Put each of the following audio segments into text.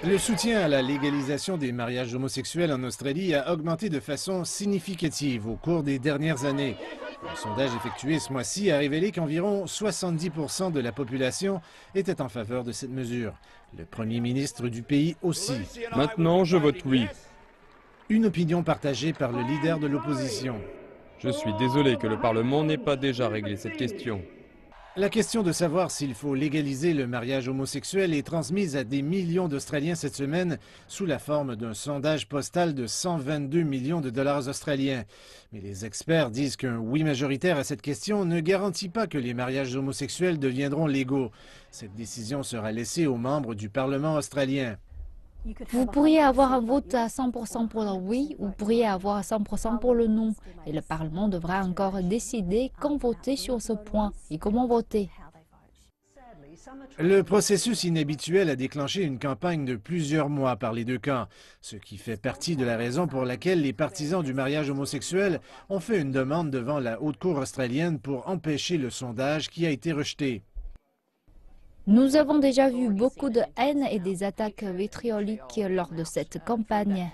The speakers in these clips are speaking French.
Le soutien à la légalisation des mariages homosexuels en Australie a augmenté de façon significative au cours des dernières années. Un sondage effectué ce mois-ci a révélé qu'environ 70% de la population était en faveur de cette mesure. Le premier ministre du pays aussi. Maintenant, je vote oui. Une opinion partagée par le leader de l'opposition. Je suis désolé que le Parlement n'ait pas déjà réglé cette question. La question de savoir s'il faut légaliser le mariage homosexuel est transmise à des millions d'Australiens cette semaine sous la forme d'un sondage postal de 122 millions de dollars australiens. Mais les experts disent qu'un oui majoritaire à cette question ne garantit pas que les mariages homosexuels deviendront légaux. Cette décision sera laissée aux membres du Parlement australien. Vous pourriez avoir un vote à 100% pour le oui ou vous pourriez avoir 100% pour le non. Et le Parlement devra encore décider quand voter sur ce point et comment voter. Le processus inhabituel a déclenché une campagne de plusieurs mois par les deux camps, ce qui fait partie de la raison pour laquelle les partisans du mariage homosexuel ont fait une demande devant la Haute Cour australienne pour empêcher le sondage qui a été rejeté. Nous avons déjà vu beaucoup de haine et des attaques vitrioliques lors de cette campagne.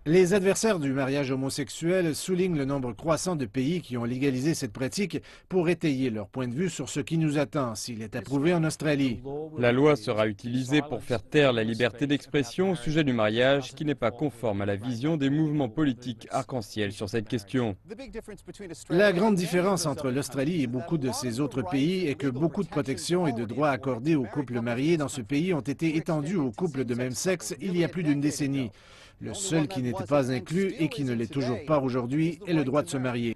Les adversaires du mariage homosexuel soulignent le nombre croissant de pays qui ont légalisé cette pratique pour étayer leur point de vue sur ce qui nous attend s'il est approuvé en Australie. La loi sera utilisée pour faire taire la liberté d'expression au sujet du mariage qui n'est pas conforme à la vision des mouvements politiques arc-en-ciel sur cette question. La grande différence entre l'Australie et beaucoup de ces autres pays est que beaucoup de protections et de droits accordés aux couples mariés dans ce pays ont été étendus aux couples de même sexe il y a plus d'une décennie. Le seul qui n'était pas inclus et qui ne l'est toujours pas aujourd'hui est le droit de se marier.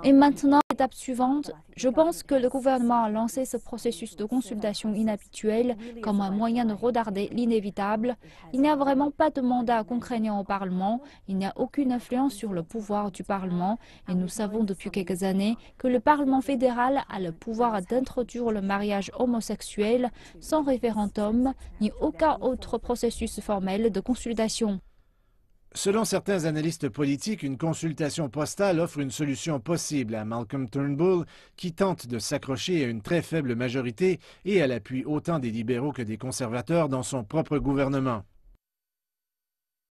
Et maintenant, étape suivante, je pense que le gouvernement a lancé ce processus de consultation inhabituel comme un moyen de retarder l'inévitable. Il n'y a vraiment pas de mandat contraignant au Parlement, il n'y a aucune influence sur le pouvoir du Parlement et nous savons depuis quelques années que le Parlement fédéral a le pouvoir d'introduire le mariage homosexuel sans référendum ni aucun autre processus formel de consultation. Selon certains analystes politiques, une consultation postale offre une solution possible à Malcolm Turnbull, qui tente de s'accrocher à une très faible majorité et à l'appui autant des libéraux que des conservateurs dans son propre gouvernement.